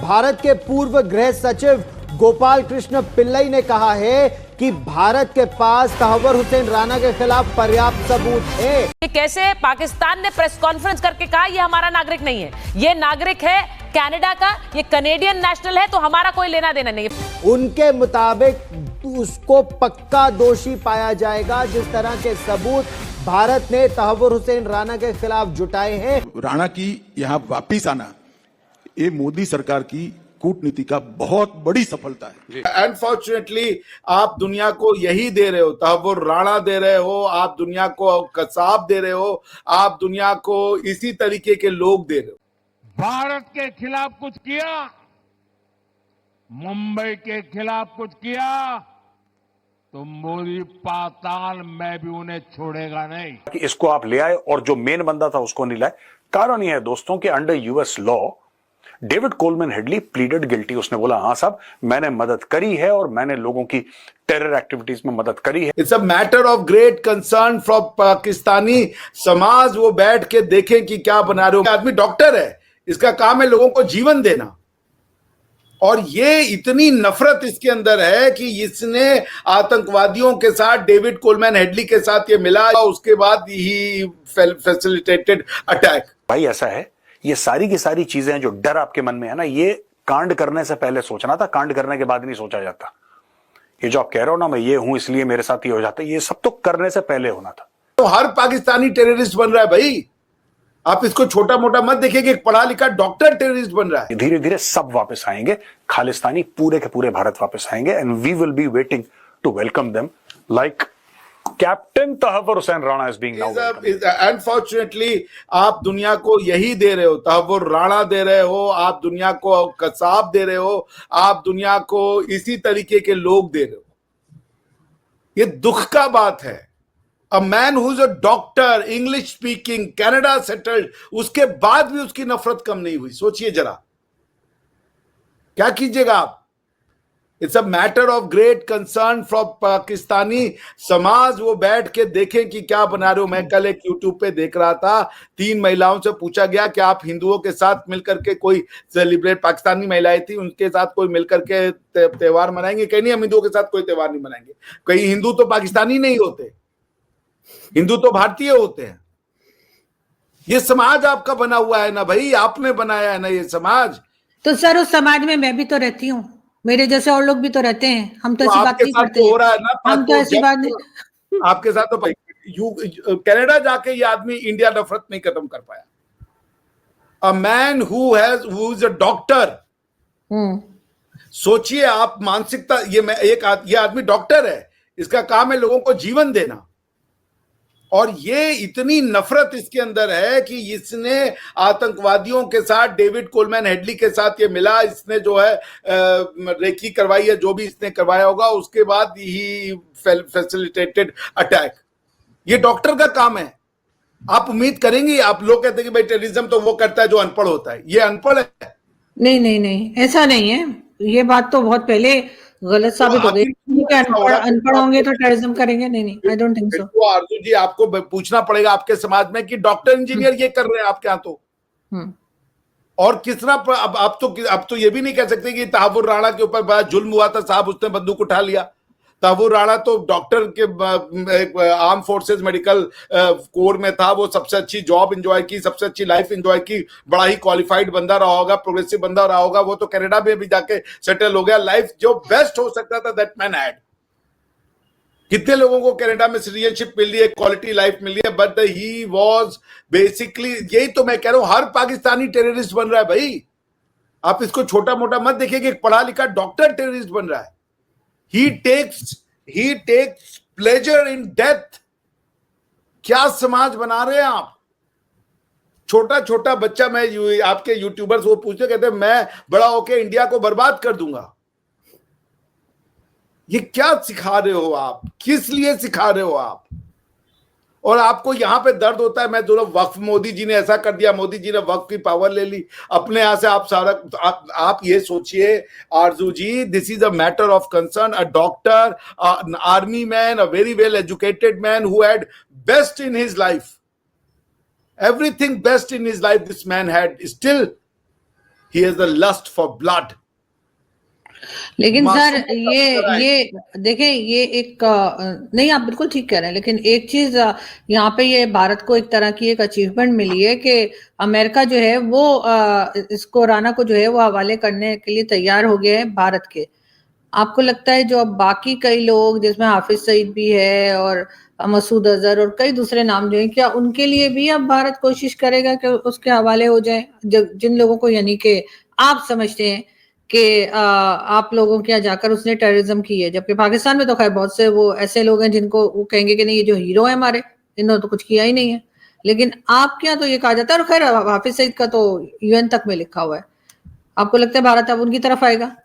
भारत के पूर्व गृह सचिव गोपाल कृष्ण पिल्लई ने कहा है कि भारत के पास तहव्वुर हुसैन राणा के खिलाफ पर्याप्त सबूत है। कि कैसे पाकिस्तान ने प्रेस कॉन्फ्रेंस करके कहा ये हमारा नागरिक नहीं है, ये नागरिक है कनाडा का, ये कनेडियन नेशनल है, तो हमारा कोई लेना देना नहीं है। उनके मुताबिक उसको पक्का दोषी पाया जाएगा जिस तरह के सबूत भारत ने तहव्वुर हुसैन राणा के खिलाफ जुटाए हैं। राणा की यहां वापिस आना ये मोदी सरकार की कूटनीति का बहुत बड़ी सफलता है। अनफॉर्चुनेटली आप दुनिया को यही दे रहे हो, तहव्वुर राणा दे रहे हो, आप दुनिया को कसाब दे रहे हो, आप दुनिया को इसी तरीके के लोग दे रहे हो। भारत के खिलाफ कुछ किया, मुंबई के खिलाफ कुछ किया, तो मोदी पाताल में भी उन्हें छोड़ेगा नहीं। कि इसको आप ले आए और जो मेन बंदा था उसको नहीं लाए। कारण यह है दोस्तों कि under US law David Coleman Headley pleaded guilty. उसने बोला हाँ साहब मैंने मदद करी है और मैंने लोगों की टेरर एक्टिविटीज में मदद करी है। It's a matter of great concern from Pakistani समाज। वो बैठ के देखें कि क्या बना रहे हो। आदमी डॉक्टर है, इसका काम है लोगों को जीवन देना, और ये इतनी नफरत इसके अंदर है कि इसने आतंकवादियों के साथ डेविड कोलमैन हेडली के साथ ये मिला, उसके बाद ही फैसिलिटेटेड अटैक। भाई ऐसा है, ये सारी की सारी चीजें जो डर आपके मन में है ना, ये कांड करने से पहले सोचना था, कांड करने के बाद नहीं सोचा जाता। ये जो आप कह रहे हो ना मैं ये हूं इसलिए मेरे साथ ये हो जाता है, ये सब तो करने से पहले होना था। तो हर पाकिस्तानी टेररिस्ट बन रहा है भाई, आप इसको छोटा मोटा मत देखिए कि एक पढ़ा लिखा डॉक्टर टेररिस्ट बन रहा है। धीरे धीरे सब वापस आएंगे, खालिस्तानी पूरे के पूरे भारत वापस आएंगे, and we will be waiting to welcome them like captain Tahawwur Hussain Rana is being now. Unfortunately आप दुनिया को यही दे रहे हो, तहव्वुर राणा दे रहे हो, आप दुनिया को कसाब दे रहे हो, आप दुनिया को इसी तरीके के लोग दे रहे हो। ये दुख का बात है। A man who's a doctor, English speaking, Canada settled, उसके बाद भी उसकी नफरत कम नहीं हुई। सोचिए जरा, क्या कीजिएगा आप। It's a matter of great concern from Pakistani समाज। वो बैठ के देखें कि क्या बना रहे हो। मैं कल एक यूट्यूब पे देख रहा था, 3 महिलाओं से पूछा गया कि आप हिंदुओं के साथ मिलकर के कोई सेलिब्रेट, पाकिस्तानी महिलाएं थी, उनके साथ कोई मिलकर के त्योहार मनाएंगे? कहीं नहीं, हम हिंदुओं के साथ कोई त्योहार नहीं मनाएंगे। कहीं हिंदू तो पाकिस्तानी नहीं होते, हिंदू तो भारतीय होते हैं। ये समाज आपका बना हुआ है ना भाई, आपने बनाया है ना ये समाज। तो सर उस समाज में मैं भी तो रहती हूँ, मेरे जैसे और लोग भी तो रहते हैं। हम तो ऐसी बात नहीं करते। हो रहा है ना, हम तो ऐसी बात नहीं। आपके साथ तो भाई कनाडा जाके ये आदमी इंडिया नफरत नहीं खत्म कर पाया। A man who is a doctor. सोचिए आप मानसिकता, ये आदमी डॉक्टर है, इसका काम है लोगों को जीवन देना, और ये इतनी नफरत इसके अंदर है कि इसने आतंकवादियों के साथ, डेविड कोलमैन हेडली के साथ ये मिला, इसने जो है रेकी करवाई है, जो भी इसने करवाया होगा, उसके बाद ही फैसिलिटेटेड अटैक। ये डॉक्टर का काम है। आप उम्मीद करेंगे, आप लोग कहते हैं कि भाई टेररिज्म तो वो करता है जो अनपढ़ होता है। ये अनपढ़ है? नहीं नहीं नहीं, ऐसा नहीं है। ये बात तो बहुत पहले गलत साबित हो गई। अनपढ़ होंगे तो टेररिज्म करेंगे? नहीं नहीं, आई डोंट थिंक सो। तो आरजू जी आपको पूछना पड़ेगा आपके समाज में कि डॉक्टर इंजीनियर ये कर रहे हैं आपके यहाँ तो, और किस तरह अब तो ये भी नहीं कह सकते कि तहव्वुर राणा के ऊपर बड़ा जुल्म हुआ था साहब, उसने बंदूक उठा लिया। तहव्वुर राणा तो डॉक्टर के आर्म फोर्सेस मेडिकल कोर में था, वो सबसे अच्छी जॉब एंजॉय की, सबसे अच्छी लाइफ एंजॉय की, बड़ा ही क्वालिफाइड बंदा रहा होगा, प्रोग्रेसिव बंदा रहा होगा। वो तो कनाडा में भी जाके सेटल हो गया। लाइफ जो बेस्ट हो सकता था दैट मैन हैड। कितने लोगों को कनाडा में सिटीजनशिप मिल रही है, क्वालिटी लाइफ मिल रही है, बट ही वाज बेसिकली, यही तो मैं कह रहा हूं, हर पाकिस्तानी टेररिस्ट बन रहा है भाई। आप इसको छोटा मोटा मत देखिए कि एक पढ़ा लिखा डॉक्टर टेररिस्ट बन रहा है। He takes pleasure in death। क्या समाज बना रहे हैं आप। छोटा छोटा बच्चा, मैं आपके यूट्यूबर्स वो पूछते कहते हैं मैं बड़ा होके इंडिया को बर्बाद कर दूंगा। ये क्या सिखा रहे हो आप, किस लिए सिखा रहे हो आप। और आपको यहां पे दर्द होता है। मैं दोनों वक्फ, मोदी जी ने ऐसा कर दिया, मोदी जी ने वक्फ की पावर ले ली अपने यहां से। आप सारा आप ये सोचिए Arzoo ji, this is a matter of concern. A doctor, army man, a very well educated man who had best in his life, everything best in his life this man had, still he has the lust for blood. लेकिन sir मासूम ये देखें, ये एक नहीं, आप बिल्कुल ठीक कह रहे हैं, लेकिन एक चीज यहाँ पे ये भारत को एक तरह की एक अचीवमेंट मिली है कि अमेरिका जो है वो इसको राणा को जो है वो हवाले करने के लिए तैयार हो गया है भारत के। आपको लगता है जो अब बाकी कई लोग जिसमें हाफिज सईद भी है और मसूद अजहर और कई दूसरे नाम जो हैं, क्या उनके लिए भी अब भारत कोशिश करेगा कि उसके हवाले हो जाए, जिन लोगों को, यानी कि आप समझते हैं कि आप लोगों के यहाँ जाकर उसने टेररिज्म की है, जबकि पाकिस्तान में तो खैर बहुत से वो ऐसे लोग हैं जिनको वो कहेंगे कि नहीं ये जो हीरो है हमारे, इन्होंने तो कुछ किया ही नहीं है, लेकिन आपके यहाँ तो ये कहा जाता है। और खैर हाफिज सईद का तो यूएन तक में लिखा हुआ है। आपको लगता है भारत अब उनकी तरफ आएगा?